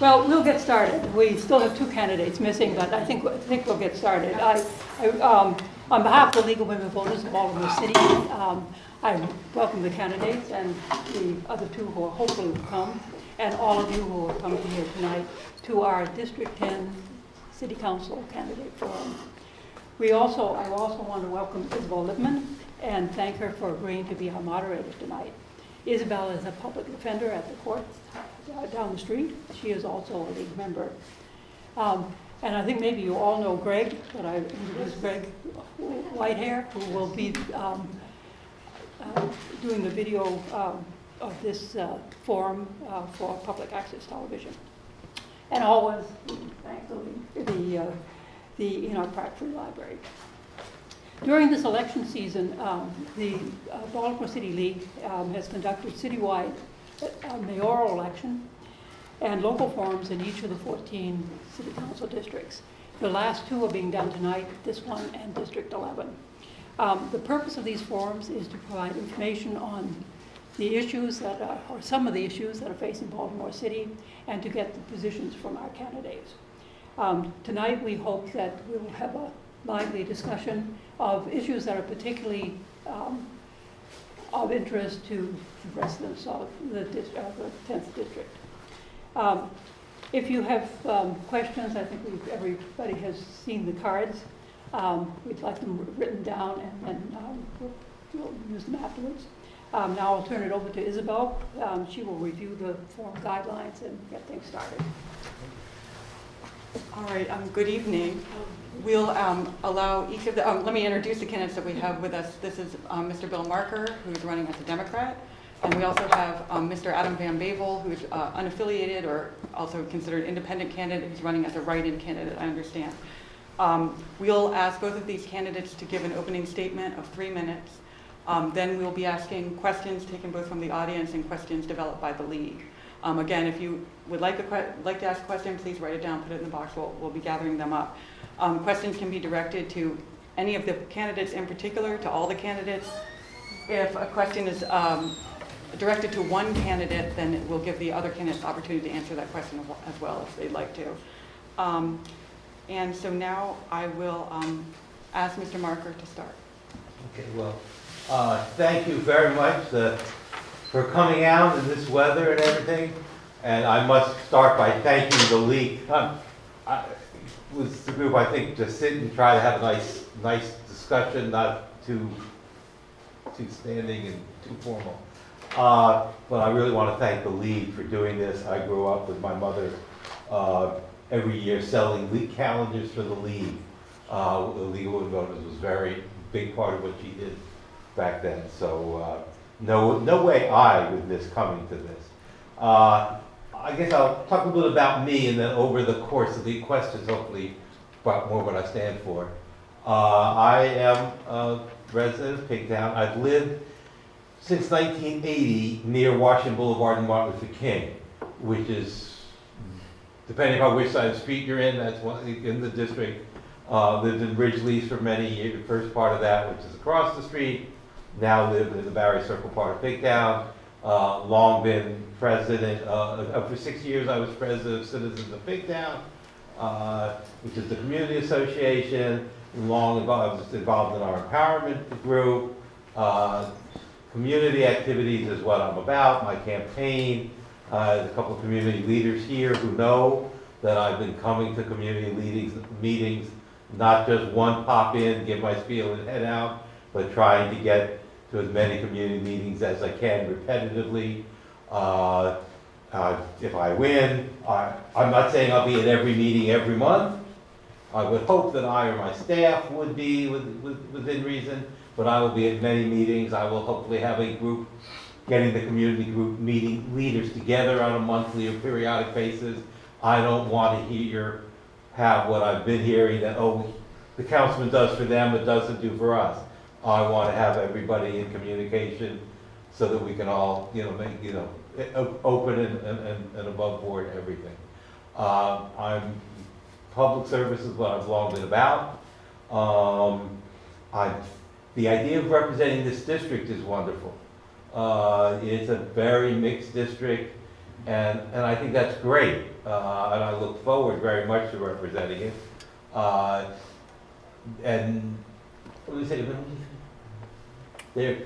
Well, we'll get started. We still have two candidates missing, but I think we'll get started. On behalf of the League of Women Voters of Baltimore City, I welcome the candidates and the other two who hopefully will come, and all of you who are coming here tonight to our District 10 City Council candidate forum. I also want to welcome Isabel Lippman and thank her for agreeing to be our moderator tonight. Isabel is a public defender at the court down the street. She is also a league member. And I think maybe you all know Greg, but I introduced Greg Whitehair, who will be doing the video of this forum for public access television. And always thank the Enoch Pratt Free Library. During this election season, the Baltimore City League has conducted citywide mayoral election and local forums in each of the 14 city council districts. The last two are being done tonight, this one and District 11. The purpose of these forums is to provide information on the issues that are, or some of the issues that are facing Baltimore City, and to get the positions from our candidates. Tonight we hope that we will have a lively discussion of issues that are particularly of interest to the residents of the 10th district. If you have questions, I think everybody has seen the cards. We'd like them written down, and then we'll use them afterwards. Now I'll turn it over to Isabel. She will review the forum guidelines and get things started. All right, good evening. We'll allow each of the, let me introduce the candidates that we have with us. This is Mr. Bill Marker, who's running as a Democrat. And we also have Mr. Adam Van Bavel, who's unaffiliated or also considered independent candidate, who's running as a write-in candidate, I understand. We'll ask both of these candidates to give an opening statement of 3 minutes. Then we'll be asking questions taken both from the audience and questions developed by the league. Again, if you would like to ask a question, please write it down, put it in the box. We'll be gathering them up. Questions can be directed to any of the candidates in particular, to all the candidates. If a question is directed to one candidate, then it will give the other candidates the opportunity to answer that question as well if they'd like to. And so now I will ask Mr. Marker to start. Okay, well, thank you very much for coming out in this weather and everything. And I must start by thanking the league. It was the group, I think, to sit and try to have a nice discussion, not too standing and too formal. But I really want to thank the league for doing this. I grew up with my mother every year selling league calendars for the league. The League of Women Voters was a very big part of what she did back then. So no way I would miss coming to this. I guess I'll talk a little bit about me, and then over the course of the questions, hopefully, about more what I stand for. I am a resident of Pigtown. I've lived since 1980 near Washington Boulevard and Martin Luther King, which is, depending on which side of the street you're in, that's one in the district. Lived in Ridgely's for many years, the first part of that, which is across the street. Now live in the Barry Circle part of Pigtown. Long been president, for 6 years I was president of Citizens of Pigtown, which is the community association. Long I was involved in our empowerment group. Community activities is what I'm about, my campaign. A couple of community leaders here who know that I've been coming to community meetings, not just one pop in, give my spiel and head out, but trying to get to as many community meetings as I can repetitively. If I win, I'm not saying I'll be at every meeting every month. I would hope that I or my staff would be within reason, but I will be at many meetings. I will hopefully have a group, getting the community group meeting leaders together on a monthly or periodic basis. I don't want to have what I've been hearing that, oh, the councilman does for them, but doesn't do for us. I want to have everybody in communication so that we can all, make, open and above board everything. Public service is what I've long been about. The idea of representing this district is wonderful. It's a very mixed district. And I think that's great, and I look forward very much to representing it. And what do you say? There,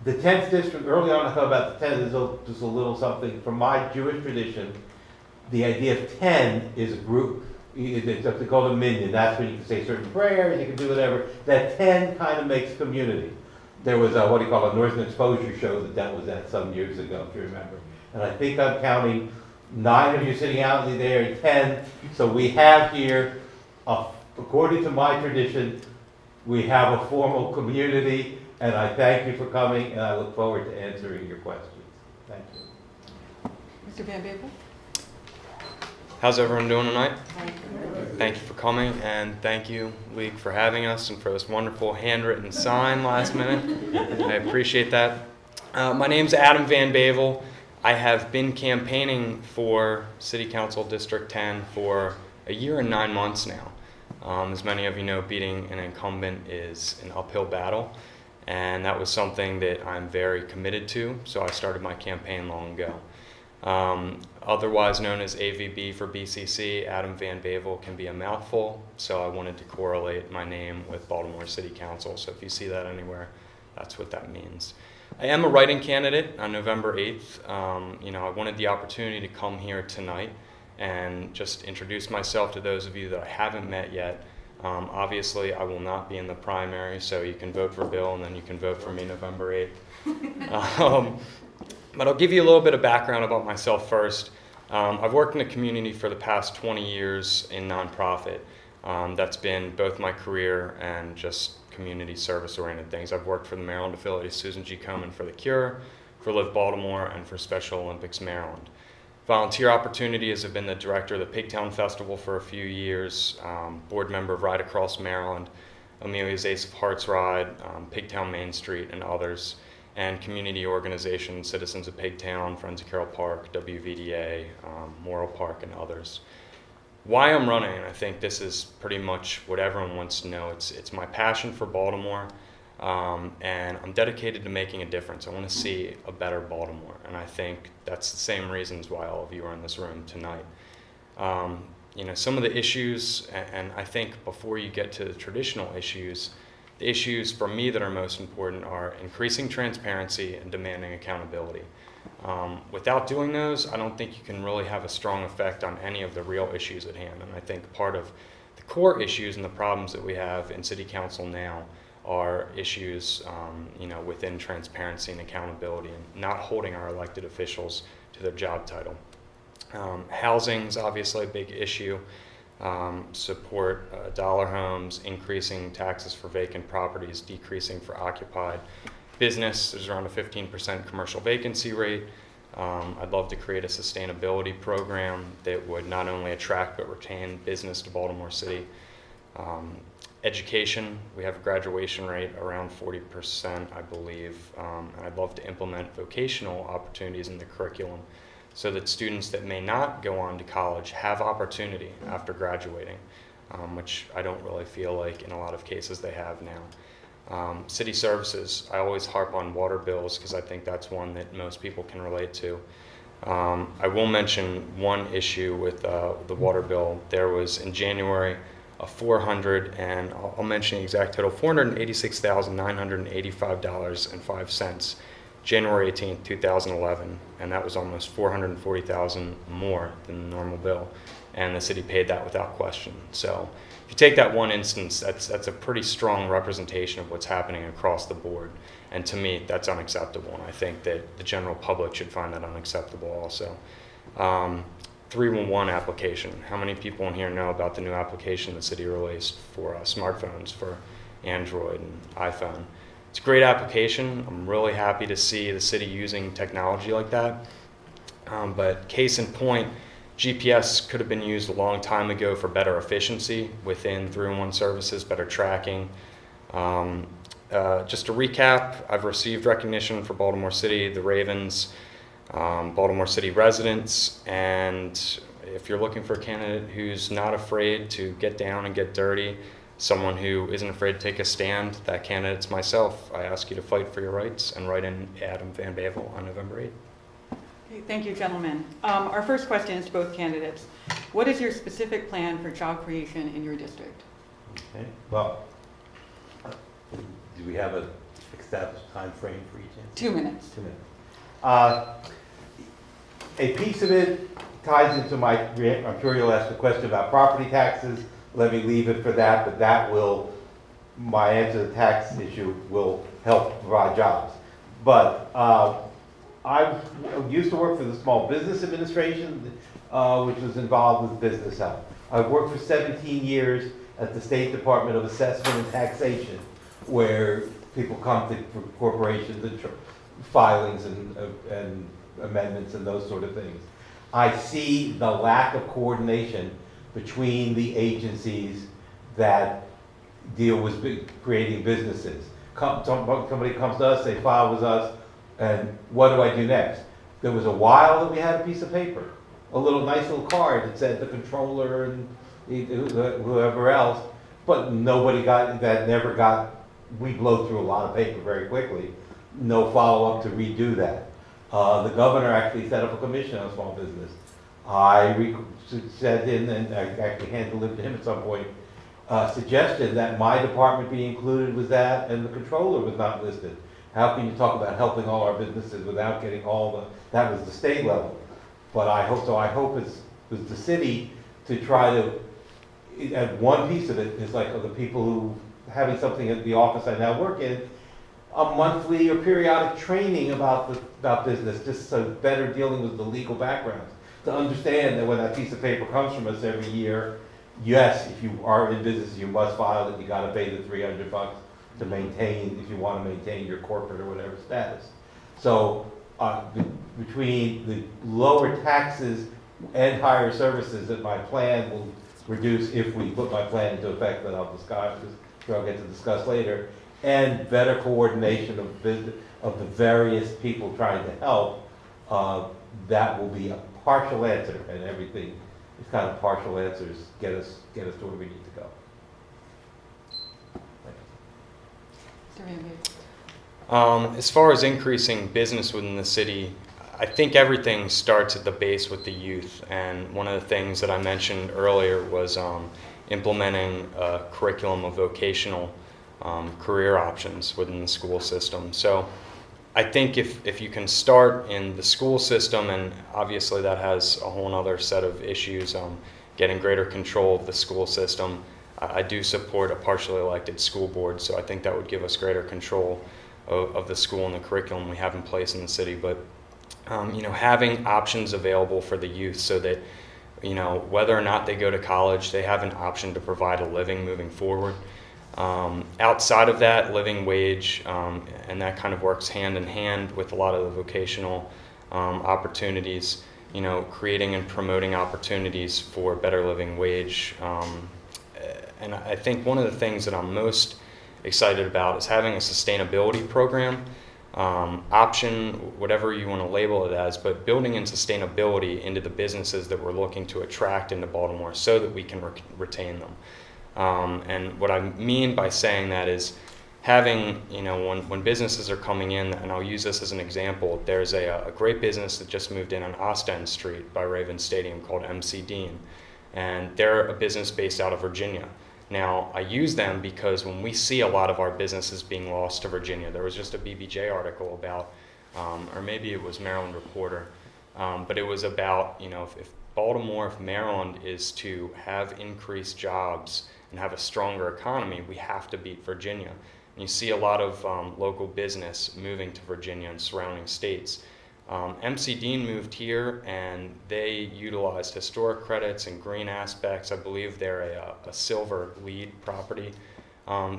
the 10th district, early on I thought about the 10th is just a little something. From my Jewish tradition, the idea of 10 is a group, it's what they call a minyan. That's when you can say certain prayers, you can do whatever. That 10 kind of makes community. There was a, what do you call a Northern Exposure show that dealt with that some years ago, if you remember. And I think I'm counting 9 of you sitting out there, 10. So we have here, according to my tradition, we have a formal community, and I thank you for coming, and I look forward to answering your questions. Thank you. Mr. Van Babel? How's everyone doing tonight? Thank you for coming, and thank you, League, for having us and for this wonderful handwritten sign last minute. I appreciate that. My name's Adam Van Bavel. I have been campaigning for City Council District 10 for a year and 9 months now. As many of you know, beating an incumbent is an uphill battle, and that was something that I'm very committed to, so I started my campaign long ago. Otherwise known as AVB for BCC, Adam Van Bavel can be a mouthful, so I wanted to correlate my name with Baltimore City Council. So if you see that anywhere, that's what that means. I am a write-in candidate on November 8th. I wanted the opportunity to come here tonight and just introduce myself to those of you that I haven't met yet. Obviously, I will not be in the primary, so you can vote for Bill and then you can vote for me November 8th. But I'll give you a little bit of background about myself first. I've worked in the community for the past 20 years in nonprofit. That's been both my career and just community service-oriented things. I've worked for the Maryland affiliate of Susan G. Komen for The Cure, for Live Baltimore, and for Special Olympics Maryland. Volunteer opportunities have been the director of the Pigtown Festival for a few years, board member of Ride Across Maryland, Amelia's Ace of Hearts Ride, Pigtown Main Street, and others, and community organizations, Citizens of Pigtown, Friends of Carroll Park, WVDA, Morrill Park, and others. Why I'm running, and I think this is pretty much what everyone wants to know, it's my passion for Baltimore, and I'm dedicated to making a difference. I want to see a better Baltimore, and I think that's the same reasons why all of you are in this room tonight. Some of the issues, and I think before you get to the traditional issues, the issues for me that are most important are increasing transparency and demanding accountability. Without doing those, I don't think you can really have a strong effect on any of the real issues at hand. And I think part of the core issues and the problems that we have in City Council now are issues within transparency and accountability and not holding our elected officials to their job title. Housing is obviously a big issue. Support dollar homes, increasing taxes for vacant properties, decreasing for occupied. Business, there's around a 15% commercial vacancy rate. I'd love to create a sustainability program that would not only attract but retain business to Baltimore City. Education, we have a graduation rate around 40%, I believe. And I'd love to implement vocational opportunities in the curriculum so that students that may not go on to college have opportunity after graduating, which I don't really feel like in a lot of cases they have now. City services, I always harp on water bills because I think that's one that most people can relate to. I will mention one issue with the water bill. There was in January a and I'll mention the exact total, $486,985.05. January 18th, 2011, and that was almost $440,000 more than the normal bill, and the city paid that without question. So if you take that one instance, that's a pretty strong representation of what's happening across the board, and to me, that's unacceptable, and I think that the general public should find that unacceptable also. 311 application. How many people in here know about the new application the city released for smartphones for Android and iPhone? It's a great application. I'm really happy to see the city using technology like that. But case in point, GPS could have been used a long time ago for better efficiency within 311 services, better tracking. Just to recap, I've received recognition for Baltimore City, the Ravens, Baltimore City residents, and if you're looking for a candidate who's not afraid to get down and get dirty, someone who isn't afraid to take a stand, that candidate's myself. I ask you to fight for your rights and write in Adam Van Bavel on November 8th. Okay, thank you, gentlemen. Our first question is to both candidates. What is your specific plan for job creation in your district? Okay, well, do we have a established time frame for each answer? 2 minutes. 2 minutes. A piece of it ties into my, I'm sure you'll ask the question about property taxes. Let me leave it for that, but that will, my answer to the tax issue will help provide jobs. But I used to work for the Small Business Administration, which was involved with business help. I've worked for 17 years at the State Department of Assessment and Taxation, where people come to for corporations and filings and amendments and those sort of things. I see the lack of coordination between the agencies that deal with creating businesses. Somebody comes to us, they file with us, and what do I do next? There was a while that we had a piece of paper, a nice little card that said the controller and whoever else, but we blow through a lot of paper very quickly. No follow-up to redo that. The governor actually set up a commission on small business. I said in, and I actually handed it to him at some point, suggested that my department be included with that, and the controller was not listed. How can you talk about helping all our businesses without getting that was the state level. But I hope it's with the city to try to, and one piece of it is like the people who, having something at the office I now work in, a monthly or periodic training about business, just so better dealing with the legal backgrounds. To understand that when that piece of paper comes from us every year, yes, if you are in business, you must file it, you gotta pay the $300 to maintain, if you wanna maintain your corporate or whatever status. So, between the lower taxes and higher services that my plan will reduce if we put my plan into effect that I'll get to discuss later, and better coordination of the various people trying to help, that will be a partial answer, and everything is kind of partial answers get us to where we need to go. Mr. Van Bavel. As far as increasing business within the city, I think everything starts at the base with the youth. And one of the things that I mentioned earlier was implementing a curriculum of vocational career options within the school system. So I think if you can start in the school system, and obviously that has a whole other set of issues, getting greater control of the school system. I do support a partially elected school board, so I think that would give us greater control of the school and the curriculum we have in place in the city. But having options available for the youth so that whether or not they go to college, they have an option to provide a living moving forward. Outside of that, living wage, and that kind of works hand in hand with a lot of the vocational opportunities, creating and promoting opportunities for better living wage. And I think one of the things that I'm most excited about is having a sustainability program, option, whatever you want to label it as, but building in sustainability into the businesses that we're looking to attract into Baltimore so that we can retain them. And what I mean by saying that is having, when businesses are coming in, and I'll use this as an example, there's a great business that just moved in on Ostend Street by Raven Stadium called MC Dean, and they're a business based out of Virginia. Now, I use them because when we see a lot of our businesses being lost to Virginia, there was just a BBJ article about, or maybe it was Maryland Reporter, but it was about, if Baltimore, if Maryland is to have increased jobs and have a stronger economy, we have to beat Virginia. And you see a lot of local business moving to Virginia and surrounding states. MC Dean moved here and they utilized historic credits and green aspects. I believe they're a silver LEED property.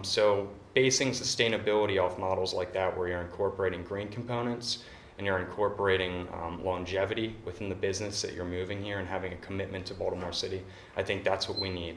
So basing sustainability off models like that where you're incorporating green components and you're incorporating longevity within the business that you're moving here and having a commitment to Baltimore City, I think that's what we need.